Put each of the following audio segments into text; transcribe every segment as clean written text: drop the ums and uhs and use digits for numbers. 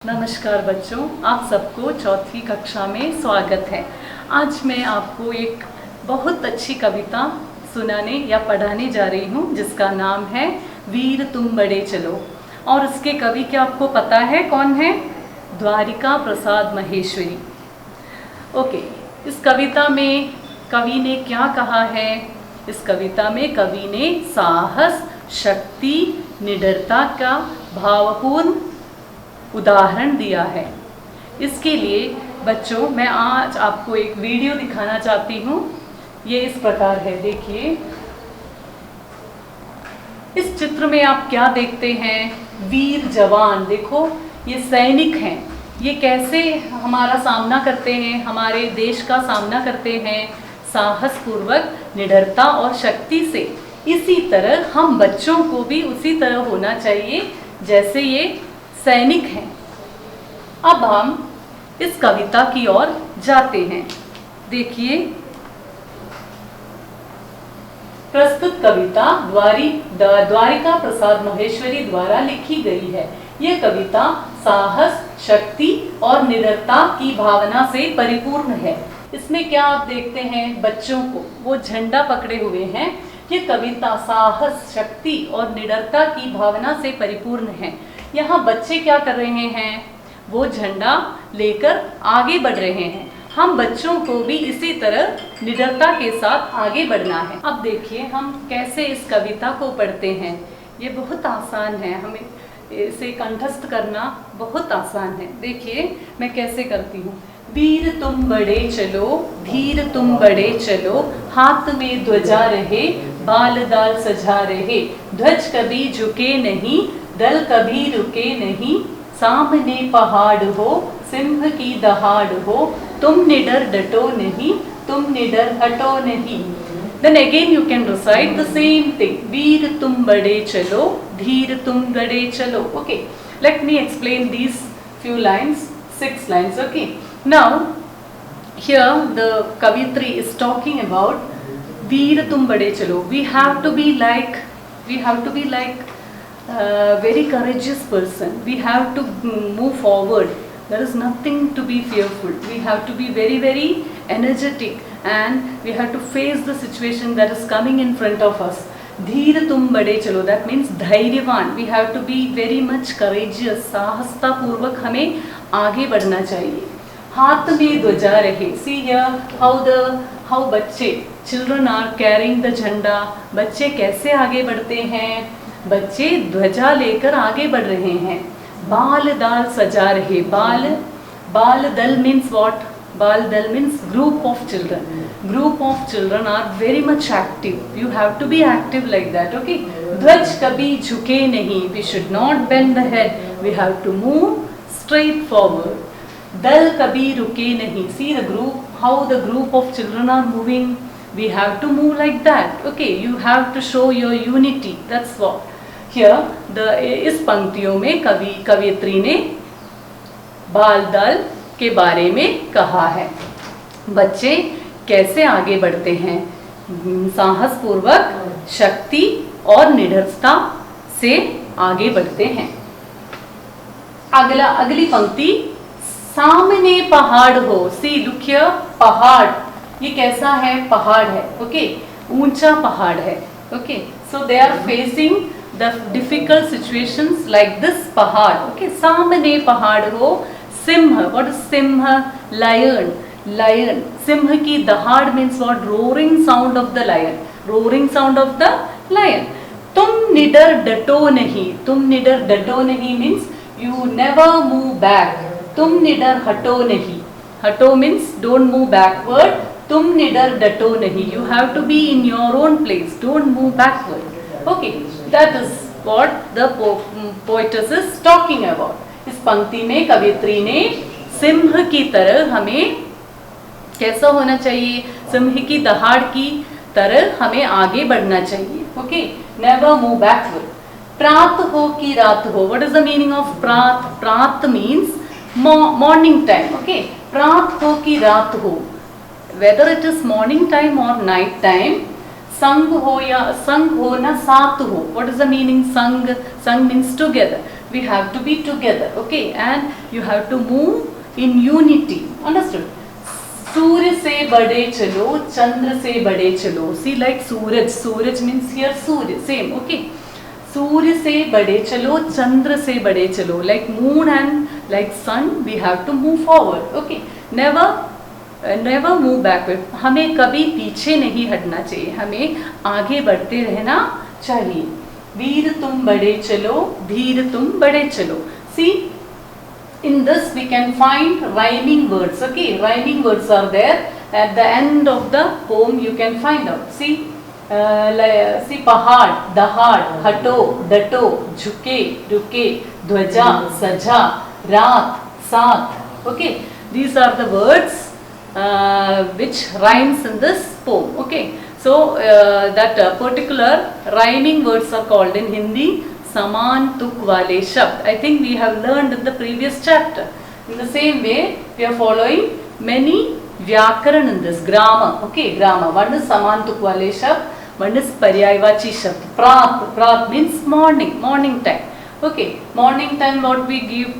नमस्कार बच्चों, आप सबको चौथी कक्षा में स्वागत है। आज मैं आपको एक बहुत अच्छी कविता सुनाने या पढ़ाने जा रही हूँ जिसका नाम है वीर तुम बड़े चलो। और उसके कवि क्या आपको पता है कौन है? द्वारिका प्रसाद महेश्वरी। ओके, इस कविता में कवि ने क्या कहा है? इस कविता में कवि ने साहस, शक्ति, निडरता का भावपूर्ण उदाहरण दिया है। इसके लिए बच्चों मैं आज आपको एक वीडियो दिखाना चाहती हूँ। ये इस प्रकार है, देखिए। इस चित्र में आप क्या देखते हैं? वीर जवान, देखो ये सैनिक हैं। ये कैसे हमारा सामना करते हैं, हमारे देश का सामना करते हैं साहस पूर्वक, निडरता और शक्ति से। इसी तरह हम बच्चों को भी उसी तरह होना चाहिए जैसे ये सैनिक हैं। अब हम इस कविता की ओर जाते हैं। देखिए, प्रस्तुत कविता द्वारिका प्रसाद महेश्वरी द्वारा लिखी गई है। यह कविता साहस, शक्ति और निडरता की भावना से परिपूर्ण है। इसमें क्या आप देखते हैं? बच्चों को वो झंडा पकड़े हुए हैं। ये कविता साहस, शक्ति और निडरता की भावना से परिपूर्ण है। यहाँ बच्चे क्या कर रहे हैं? वो झंडा लेकर आगे बढ़ रहे हैं। हम बच्चों को भी इसी तरह निडरता के साथ आगे बढ़ना है। अब देखिए हम कैसे इस कविता को पढ़ते हैं। ये बहुत आसान है, हमें इसे कंठस्थ करना बहुत आसान है। देखिए मैं कैसे करती हूँ। वीर तुम बड़े चलो, धीर तुम बड़े चलो, हाथ में ध्वजा रहे, बाल दाल सजा रहे, ध्वज कभी झुके नहीं, दल कभी रुके नहीं, सामने पहाड़ हो, सिंह की दहाड़ हो, तुम निडर डटो नहीं, तुम निडर हटो नहीं। Then again you can recite the same thing. वीर तुम बड़े चलो, धीर तुम बड़े चलो. Okay, let me explain these few lines, 6 lines. Okay, now here the Kavitri is talking about वीर तुम बड़े चलो. We have to be like very courageous person. We have to move forward. There is nothing to be fearful. We have to be very energetic and we have to face the situation that is coming in front of us. धीर तुम बड़े चलो, that means धैर्यवान. We have to be very much courageous. साहसता पूर्वक हमें आगे बढ़ना चाहिए. हाथ में ध्वजा रहे. See here how बच्चे, children are carrying the झंडा. बच्चे कैसे आगे बढ़ते हैं? बच्चे ध्वजा लेकर आगे बढ़ रहे हैं. बाल दाल सजा रहे. बाल दल मीन्स व्हाट? बाल दल means group of children. Group of children are very much active. You have to be active like that. Okay. ध्वज कभी झुके नहीं. We should not bend the head. We have to move straight forward. दल कभी रुके नहीं. See the group, how the group of children are moving. We have to move like that. Okay, you have to show your unity. That's what. Here इस पंक्तियों में कवियत्री ने बाल दल के बारे में कहा है. बच्चे कैसे आगे बढ़ते हैं? साहस पूर्वक, शक्ति और निडरता से आगे बढ़ते हैं. अगली पंक्ति, सामने पहाड़ हो. सी लुक हियर, पहाड़. ये कैसा है? पहाड़ है. ओके, ऊंचा पहाड़ है. Okay, so they are facing the difficult situations like this पहाड़. ओके, सामने पहाड़ हो. सिंह, व्हाट इज सिंह? लायन. सिंह की दहाड़ means what? Roaring sound of the lion. Roaring sound of the lion. तुम निडर डटो नहीं. तुम निडर डटो नहीं means you never move back. तुम निडर हटो नहीं. हटो मीन्स डोंट मूव बैकवर्ड. तुम निडर डटो नहीं. You have to be in your own place. Don't move backward. Okay, that is what the poetess is talking about. इस पंक्ति में कवियत्री ने सिंह की तरह हमें कैसा होना चाहिए? सिंह की दहाड़ की तरह हमें आगे बढ़ना चाहिए. Okay, never move backward. प्रात हो कि रात हो. What is the meaning of प्रात? प्रात means morning time. Okay, प्रात हो कि रात हो. Whether it is morning time or night time, संग हो या संग हो ना साथ हो. What is the meaning? संग means together. we have to be together, okay, and you have to move in unity, understood? सूर्य से बड़े चलो, चंद्र से बड़े चलो. See, like Suraj, Suraj means here Surya, same, okay. सूर्य से बड़े चलो, चंद्र से बड़े चलो. Like moon and like sun, we have to move forward, okay. Never move backward. हमें कभी पीछे नहीं हटना चाहिए, हमें आगे बढ़ते रहना चाहिए. वीर तुम बड़े चलो, धीर तुम बड़े चलो. See, in this we can find rhyming words, okay. Rhyming words are there at the end of the poem, you can find out. See पहाड़, दहाड़, हटो, डटो, झुके, रुके, ध्वजा, सजा, रात, साथ, okay. These are the words which rhymes in this poem, okay. So that particular rhyming words are called in Hindi saman tuk wale shabd. I think we have learned in the previous chapter. In the same way, we are following many vyakaran in this grammar, okay. Grammar, one is saman tuk wale shabd, one is paryayvachi shabd. Prat means morning time, okay. Morning time, what we give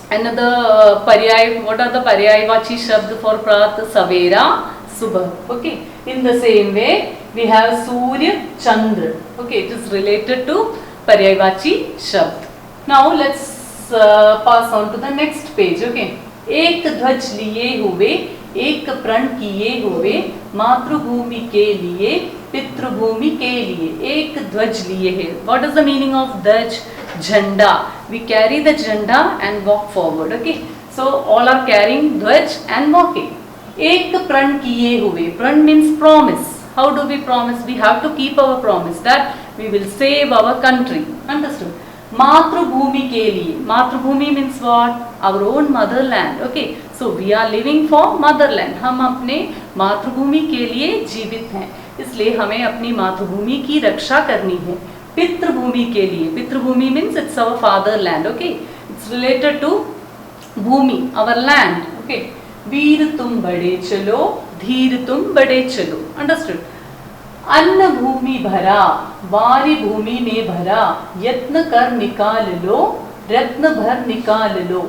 another paryay, what are the paryayvachi shabd for prat? Savera, subah, okay. In the same way, we have surya, chandra, okay. It is related to paryayvachi shabd. Now let's pass on to the next page, okay. एक ध्वज लिए हुए, एक प्रण किए हुए, मातृभूमि के लिए, पितृभूमि के लिए. एक ध्वज लिए है. What is the meaning of ध्वज? Jhanda. We carry the jhanda and walk forward, okay. So all are carrying ध्वज and walking. एक प्रण किए हुए. प्रण means promise. How do we promise? We have to keep our promise that we will save our country, understood? मातृभूमि के लिए. मातृभूमि means what? Our own motherland, okay. So we are living for motherland. हम अपने मातृभूमि के लिए जीवित हैं, इसलिए हमें अपनी मातृभूमि की रक्षा करनी है. पितृभूमि के लिए. पितृभूमि means it's our fatherland, okay. It's related to Bhumi, our land, okay. वीर तुम बड़े चलो, धीर तुम बड़े चलो, अंडरस्टूड? अन्न भूमि भरा, वारी भूमि में भरा, यत्न कर निकाल लो, रत्न भर निकाल लो.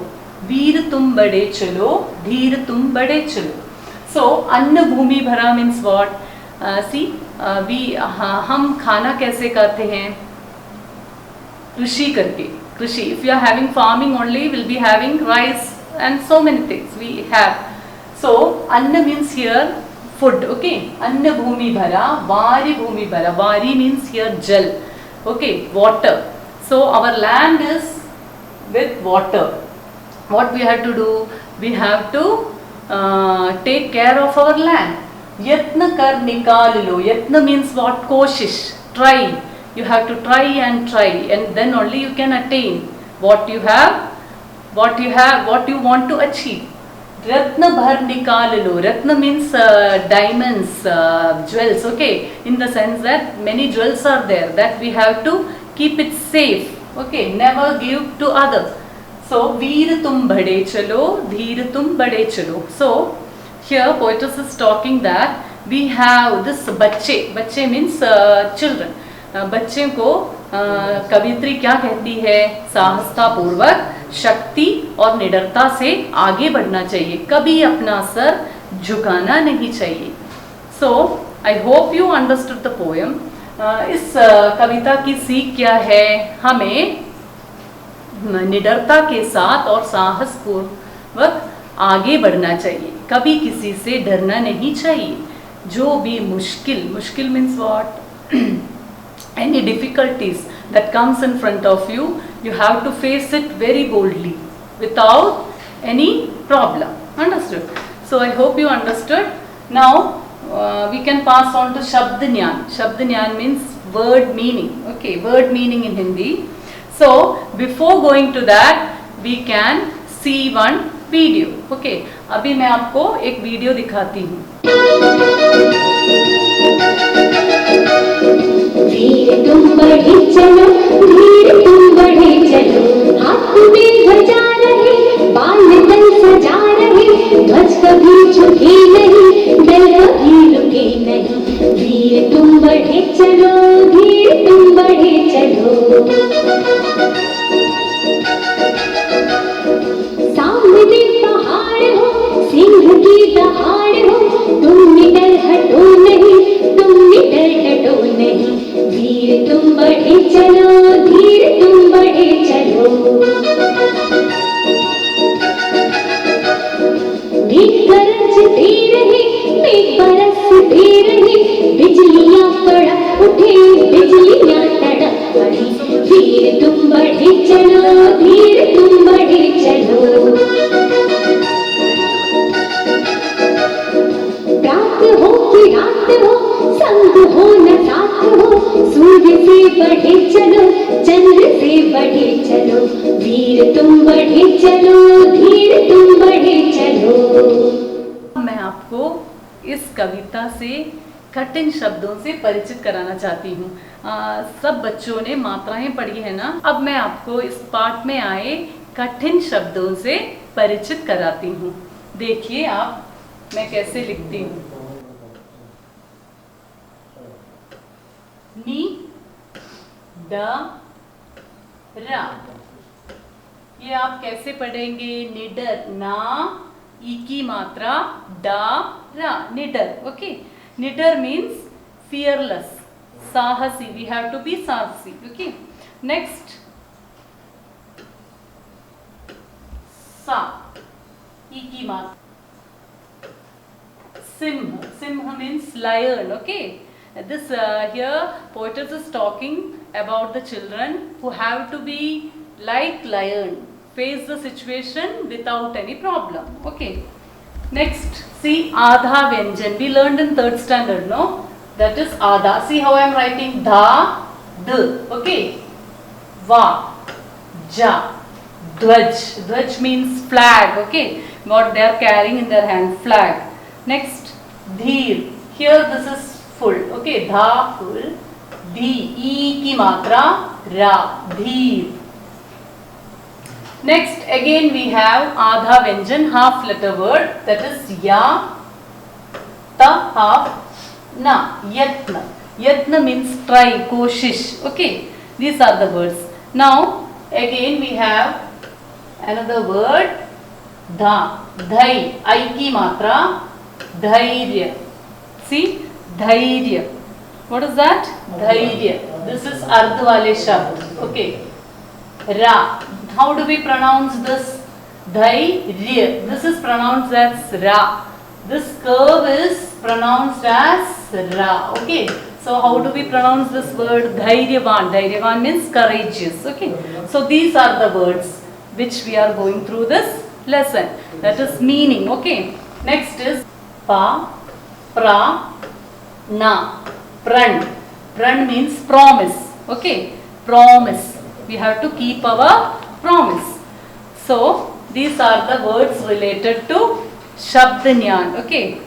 वीर तुम बड़े चलो, धीर तुम बड़े चलो. So अन्न भूमि भरा means what? See, हम खाना कैसे करते हैं? कृषि करके. कृषि. If you are having farming only, we'll be having rice and so many things we have. So anna means here food, okay. Anna bhumi bhara, vari bhumi bhara. Vari means here jal, okay, water. So our land is with water. What we have to do? We have to take care of our land. Yatna kar nikal lo. Yatna means what? Koshish, try. You have to try, and then only you can attain what you have, what you want to achieve. Ratna bhar nikal lo. Ratna means diamonds, jewels, okay. In the sense that many jewels are there, that we have to keep it safe, okay. Never give to others. So veer tum bade chalo, dheer tum bade chalo. So here poetess is talking that we have this बच्चे means children. बच्चे को कवियत्री क्या कहती है? साहसता पूर्वक, शक्ति और निडरता से आगे बढ़ना चाहिए, कभी अपना सर झुकाना नहीं चाहिए. So I hope you understood the poem. इस कविता की सीख क्या है? हमें निडरता के साथ और साहस पूर्वक आगे बढ़ना चाहिए, कभी किसी से डरना नहीं चाहिए. जो भी मुश्किल means what? Any difficulties that comes in front of you, you have to face it very boldly without any problem, understood? So I hope you understood. Now we can pass on to Shabd Nyan. Shabd Nyan means word meaning, okay, word meaning in Hindi. So before going to that, we can see one video, okay. अभी मैं आपको एक video दिखाती हूँ. धीरे तुम बढ़े चलो, धीरे तुम बढ़े चलो, हाथ में ध्वजा रहे, बाल तल सजा रहे, ध्वज कभी झुके नहीं, दिल कभी रुके नहीं. धीरे तुम बढ़े चलो, धीरे तुम बढ़े चलो. सामने पहाड़ हो, सिंह की दहाड़ हो, तुम निडर हटो नहीं, तुम निडर हटो नहीं, धीर तुम बढ़े चलो, धीर तुम बढ़े चलो। मेघ गरजते रहे, मेघ बरसते रहे, बिजलियां कड़क उठे, बिजलियां तड़क पड़ी, धीर तुम बढ़े चलो, धीर तुम बढ़े चलो। रात हो कि रात हो, संग हो न साथ हो, सूर्य से बढ़े चलो, चंद्र से बढ़े चलो, धीर तुम बढ़े चलो, धीर तुम बढ़े चलो। मैं आपको इस कविता से कठिन शब्दों से परिचित कराना चाहती हूँ। सब बच्चों ने मात्राएं पढ़ी है ना। अब मैं आपको इस पाठ में आए कठिन शब्दों से परिचित कराती हूँ। देखिए आप मैं कैसे लिखती हूँ। नी ड रा, ये आप कैसे पढ़ेंगे? निडर, ना ई की मात्रा डा रा, निडर। ओके, निडर मीन्स fearless, साहसी, we have to be साहसी। ओके, नेक्स्ट सा ई की मात्रा Singh, Singh means lion। Okay, this here poet is talking about the children who have to be like lion, face the situation without any problem। Okay, next see आधा व्यंजन, we learned in 3rd standard, no? That is आधा। See how I am writing, धा the, okay, va ja, ध्वज, ध्वज means flag। Okay, what they are carrying in their hand, flag। Next धीर, here this is full। Okay, धा full, धी ई की मात्रा रा, धीर। Next again we have आधा व्यंजन, half letter word, that is या, ta half na, yatna। Yatna means try, कोशिश। Okay, these are the words। Now again we have another word, धा, धै, आई की मात्रा धैर्य। See, धैर्य, what is that? धैर्य, this is अर्ध वाले शब्द। Okay, रा, how do we pronounce this? Dhairya, this is pronounced as ra, this curve is pronounced as ra। Okay, so how do we pronounce this word? Dhairyavan, dhairyavan means courageous। Okay, so these are the words which we are going through this lesson, that is meaning। Okay, next is pa pra na, pran, pran means promise। Okay, promise, we have to keep our promise। So these are the words related to Shabd Nyan। Okay,